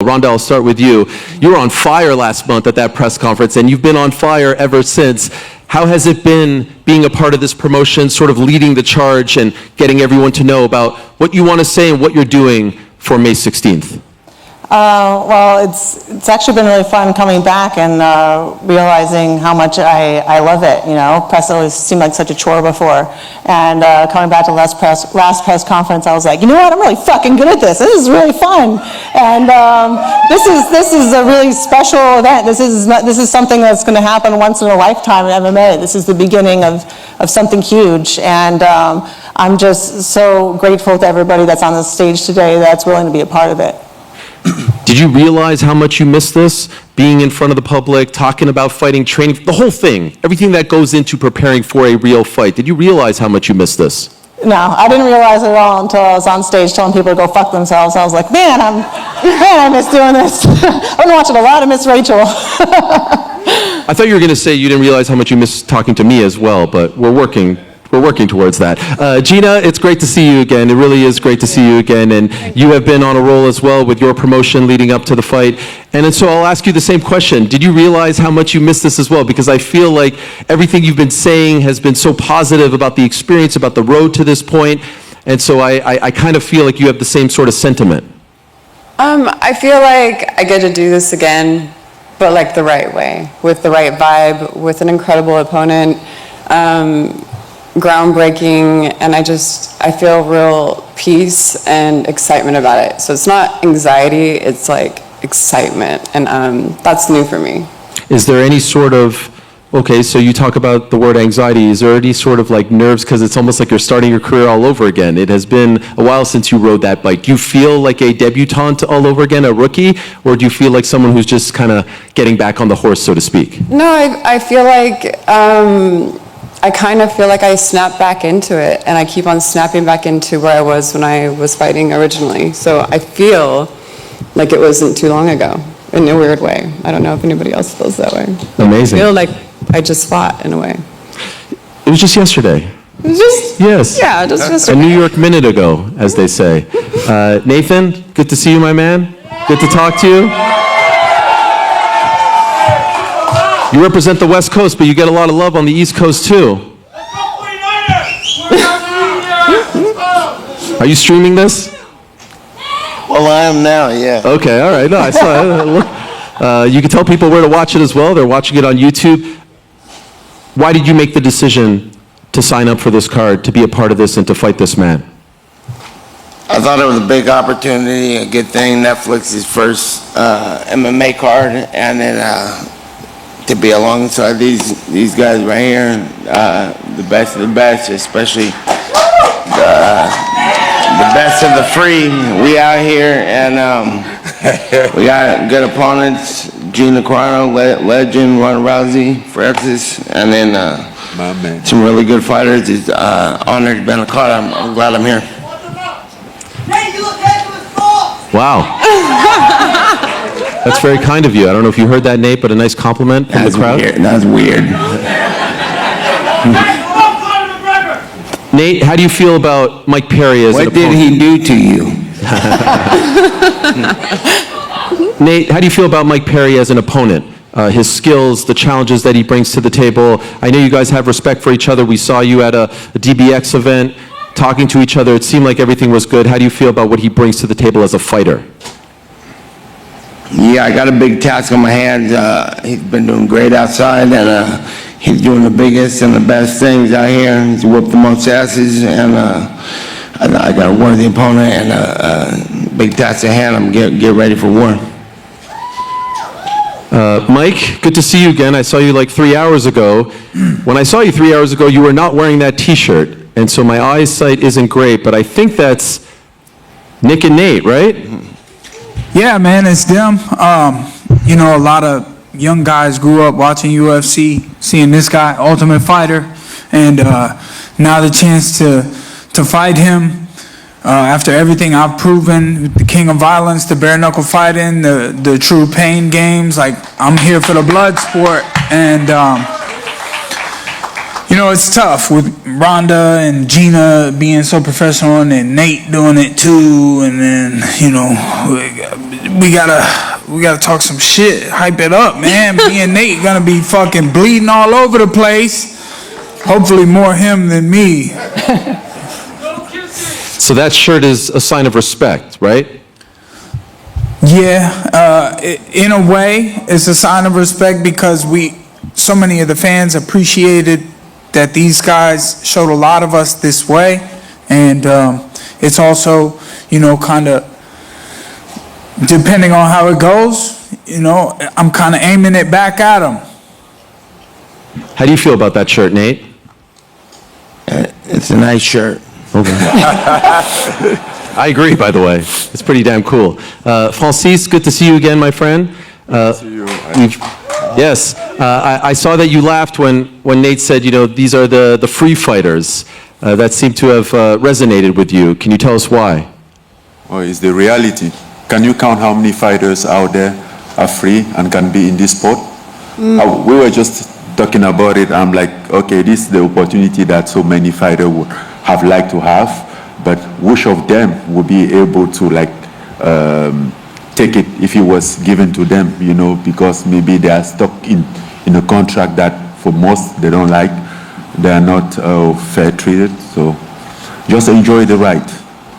Ronda, I'll start with you. You were on fire last month at that press conference, and you've been on fire ever since. How has it been being a part of this promotion, sort of leading the charge and getting everyone to know about what you want to say and what you're doing for May 16th? Well, it's actually been really fun coming back and realizing how much I love it. You know, press always seemed like such a chore before, and coming back to last press conference, I was like, you know what? I'm really fucking good at this. This is really fun, and this is a really special event. This is something that's going to happen once in a lifetime in MMA. This is the beginning of something huge, and I'm just so grateful to everybody that's on the stage today that's willing to be a part of it. Did you realize how much you missed this? Being in front of the public, talking about fighting, training, the whole thing, everything that goes into preparing for a real fight. Did you realize how much you missed this? No, I didn't realize it at all until I was on stage telling people to go fuck themselves. I was like, man, I miss doing this. I've been watching a lot of Miss Rachel. I thought you were going to say you didn't realize how much you missed talking to me as well, but we're working towards that. Gina, it's great to see you again. It really is great to see you again. And you have been on a roll as well with your promotion leading up to the fight. And so I'll ask you the same question. Did you realize how much you missed this as well? Because I feel like everything you've been saying has been so positive about the experience, about the road to this point. And so I kind of feel like you have the same sort of sentiment. I feel like I get to do this again, but like the right way, with the right vibe, with an incredible opponent. Groundbreaking, and I feel real peace and excitement about it. So it's not anxiety, it's like excitement, and that's new for me. Is there any sort of, okay, so you talk about the word anxiety, is there any sort of like nerves, because it's almost like you're starting your career all over again. It has been a while since you rode that bike. Do you feel like a debutante all over again, a rookie, or do you feel like someone who's just kind of getting back on the horse, so to speak? No, I feel like I kind of feel like I snap back into it, and I keep on snapping back into where I was when I was fighting originally. So I feel like it wasn't too long ago, in a weird way. I don't know if anybody else feels that way. Amazing. I feel like I just fought, in a way. It was just yesterday. It was just, yes. Yeah, just yesterday. A New York minute ago, as they say. Nathan, good to see you, my man. Good to talk to you. You represent the West Coast, but you get a lot of love on the East Coast, too. Are you streaming this? Well, I am now, yeah. Okay, all right. No, I saw it. You can tell people where to watch it as well. They're watching it on YouTube. Why did you make the decision to sign up for this card, to be a part of this, and to fight this man? I thought it was a big opportunity, a good thing. Netflix's first MMA card, and then to be alongside these guys right here, the best of the best, especially the best of the free. We out here, and we got good opponents. Gina Carano, legend, Ronda Rousey, Francis, and then some really good fighters. It's honored to be on the card. I'm glad I'm here. Wow. That's very kind of you. I don't know if you heard that, Nate, but a nice compliment from the crowd. Weird. That's weird. Nate, how do you feel about Mike Perry as an opponent? What did he do to you? Nate, how do you feel about Mike Perry as an opponent? His skills, the challenges that he brings to the table. I know you guys have respect for each other. We saw you at a DBX event talking to each other. It seemed like everything was good. How do you feel about what he brings to the table as a fighter? Yeah, I got a big task on my hands. He's been doing great outside, and he's doing the biggest and the best things out here. He's whooped the most asses, and I got a worthy opponent and a big task at hand. I'm get ready for war. Mike, good to see you again. I saw you like 3 hours ago. When I saw you 3 hours ago, you were not wearing that T-shirt, and so my eyesight isn't great, but I think that's Nick and Nate, right? Yeah, man, it's them. You know, a lot of young guys grew up watching UFC, seeing this guy, Ultimate Fighter, and now the chance to fight him after everything I've proven, the king of violence, the bare knuckle fighting, the true pain games. Like, I'm here for the blood sport, and you know, it's tough with Ronda and Gina being so professional, and then Nate doing it too, and then, you know, we gotta talk some shit, hype it up, man. Me and Nate gonna be fucking bleeding all over the place. Hopefully more him than me. So that shirt is a sign of respect, right? Yeah, in a way, it's a sign of respect because so many of the fans appreciated that these guys showed a lot of us this way, and it's also, kind of depending on how it goes, I'm kind of aiming it back at them. How do you feel about that shirt, Nate? It's a nice shirt. I agree, by the way. It's pretty damn cool. Francis, good to see you again, my friend. Yes, I saw that you laughed when Nate said, these are the free fighters. That seemed to have resonated with you. Can you tell us why? Oh, it's the reality. Can you count how many fighters out there are free and can be in this sport? We were just talking about it. I'm like, okay, this is the opportunity that so many fighters would have liked to have, but which of them would be able to take it if it was given to them, because maybe they are stuck in a contract that for most they don't like. They are not fair treated. So just enjoy the ride.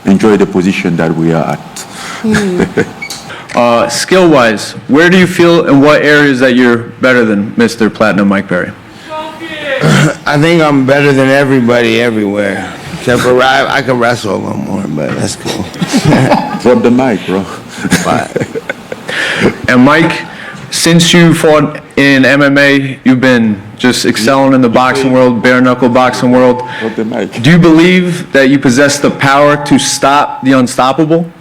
Enjoy the position that we are at. Skill-wise, where do you feel in what areas that you're better than Mr. Platinum Mike Perry? I think I'm better than everybody everywhere. Except for I can wrestle a little more, but that's cool. Drop the mic, bro. And Mike, since you fought in MMA, you've been just excelling in the boxing world, bare knuckle boxing world. Drop the mic. Do you believe that you possess the power to stop the unstoppable?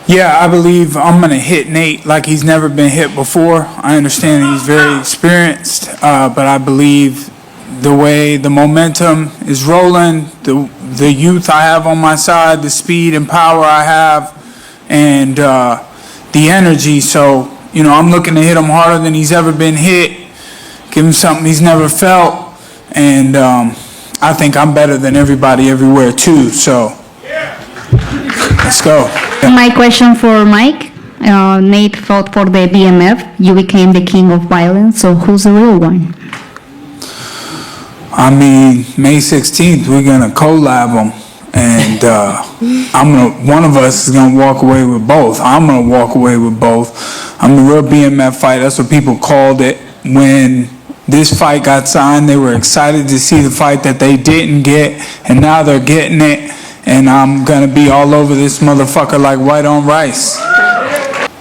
Yeah, I believe I'm going to hit Nate like he's never been hit before. I understand he's very experienced, but I believe the way the momentum is rolling, the youth I have on my side, the speed and power I have, and the energy. So, I'm looking to hit him harder than he's ever been hit, give him something he's never felt, and I think I'm better than everybody everywhere too. So, let's go. My question for Mike. Nate fought for the BMF. You became the king of violence. So who's the real one? I mean, May 16th, we're going to collab them. And one of us is going to walk away with both. I'm going to walk away with both. I'm the real BMF fight. That's what people called it. When this fight got signed, they were excited to see the fight that they didn't get. And now they're getting it. And I'm going to be all over this motherfucker like white on rice.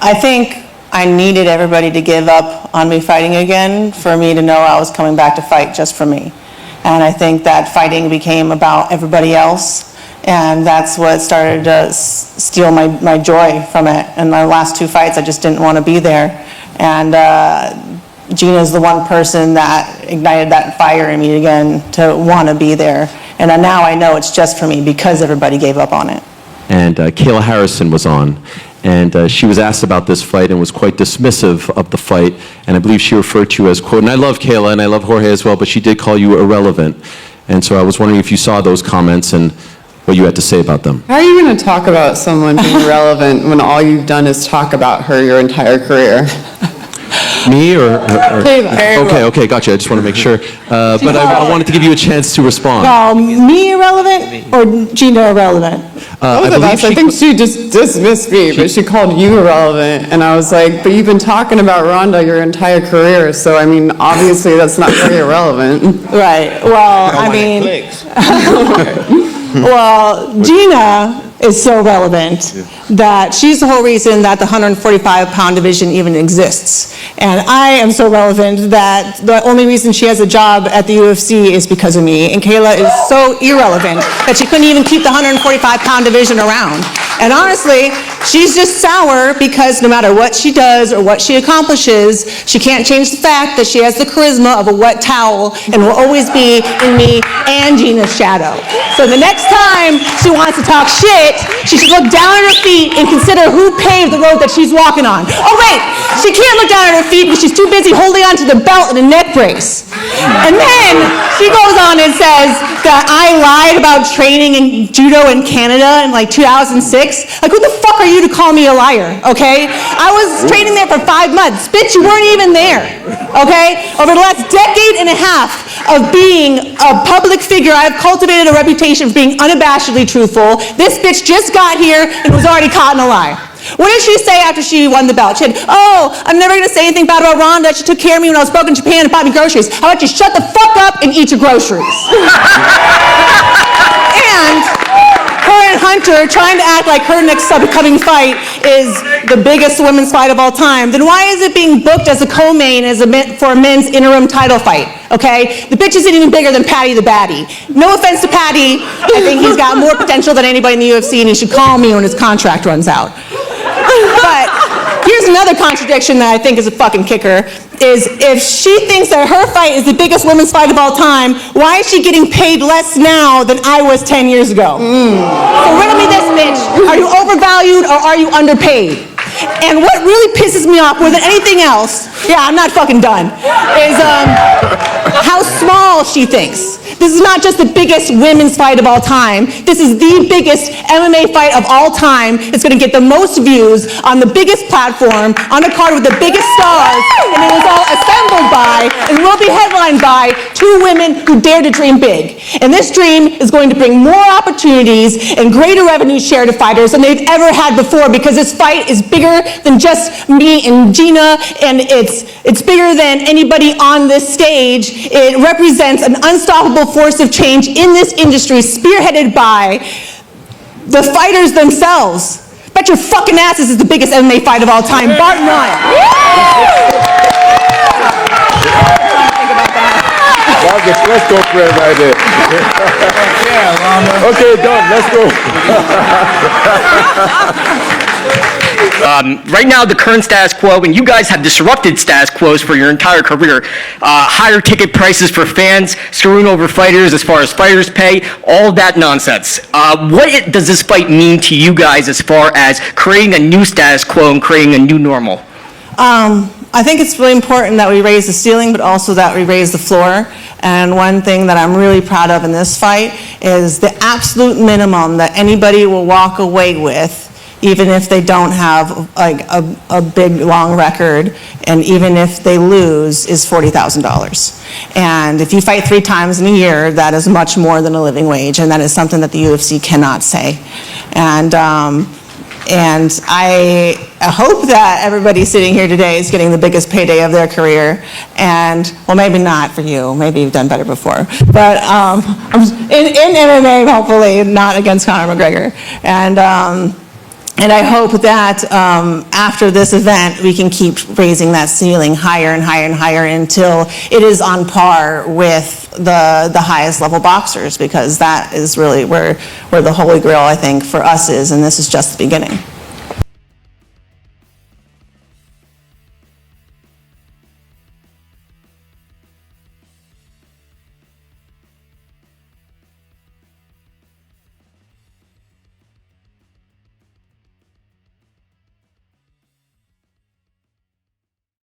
I think I needed everybody to give up on me fighting again for me to know I was coming back to fight just for me. And I think that fighting became about everybody else, and that's what started to steal my joy from it. In my last two fights, I just didn't want to be there. And Gina's the one person that ignited that fire in me again to want to be there. And now I know it's just for me because everybody gave up on it. And Kayla Harrison was on, and she was asked about this fight and was quite dismissive of the fight, and I believe she referred to you as, quote, and I love Kayla and I love Jorge as well, but she did call you irrelevant. And so I was wondering if you saw those comments and what you had to say about them. How are you going to talk about someone being relevant when all you've done is talk about her your entire career? Me or Kayla. Okay, gotcha. I just want to make sure. But I wanted to give you a chance to respond. Me irrelevant or Gina irrelevant? I think she just dismissed me, but she called you irrelevant. And I was like, but you've been talking about Ronda your entire career, so I mean, obviously that's not very irrelevant. Right. Well, well, Gina is so relevant that she's the whole reason that the 145-pound division even exists. And I am so relevant that the only reason she has a job at the UFC is because of me. And Kayla is so irrelevant that she couldn't even keep the 145-pound division around. And honestly, she's just sour because no matter what she does or what she accomplishes, she can't change the fact that she has the charisma of a wet towel and will always be in me and Gina's shadow. So the next time she wants to talk shit, she should look down at her feet and consider who paved the road that she's walking on. Oh wait, she can't look down at her feet because she's too busy holding on to the belt and a neck brace. And then she goes on and says that I lied about training in judo in Canada in like 2006. Like, what the fuck are you to call me a liar, okay? I was training there for 5 months. Bitch, you weren't even there, okay? Over the last decade and a half of being a public figure, I've cultivated a reputation for being unabashedly truthful. This bitch just got here and was already caught in a lie. What did she say after she won the belt? She said, oh, I'm never going to say anything bad about Ronda. She took care of me when I was broke in Japan and bought me groceries. How about you shut the fuck up and eat your groceries? And her and Hunter trying to act like her next upcoming fight is the biggest women's fight of all time, then why is it being booked as a co-main for a men's interim title fight, okay? The bitch isn't even bigger than Patty the Baddie. No offense to Patty, I think he's got more potential than anybody in the UFC, and he should call me when his contract runs out. But here's another contradiction that I think is a fucking kicker, is if she thinks that her fight is the biggest women's fight of all time, why is she getting paid less now than I was 10 years ago? So riddle me this, bitch. Are you overvalued or are you underpaid? And what really pisses me off more than anything else, yeah, I'm not fucking done, is how small she thinks. This is not just the biggest women's fight of all time. This is the biggest MMA fight of all time. It's going to get the most views on the biggest platform, on a card with the biggest stars, and it was all assembled by and will be headlined by 2 women who dare to dream big. And this dream is going to bring more opportunities and greater revenue share to fighters than they've ever had before, because this fight is bigger than just me and Gina, and it's bigger than anybody on this stage. It represents an unstoppable force of change in this industry, spearheaded by the fighters themselves. Bet your fucking ass this is the biggest MMA fight of all time, bar none. Let's go for it right there. Yeah, Ronda. Okay, done. Let's go. Right now, the current status quo, and you guys have disrupted status quos for your entire career. Higher ticket prices for fans, screwing over fighters as far as fighters' pay, all that nonsense. What does this fight mean to you guys as far as creating a new status quo and creating a new normal? I think it's really important that we raise the ceiling, but also that we raise the floor. And one thing that I'm really proud of in this fight is the absolute minimum that anybody will walk away with, even if they don't have like a big long record, and even if they lose, is $40,000. And if you fight 3 times in a year, that is much more than a living wage, and that is something that the UFC cannot say. And I hope that everybody sitting here today is getting the biggest payday of their career. And, well, maybe not for you. Maybe you've done better before. But in MMA, hopefully, not against Conor McGregor. And I hope that after this event, we can keep raising that ceiling higher and higher and higher until it is on par with the highest level boxers, because that is really where the holy grail, I think, for us is, and this is just the beginning.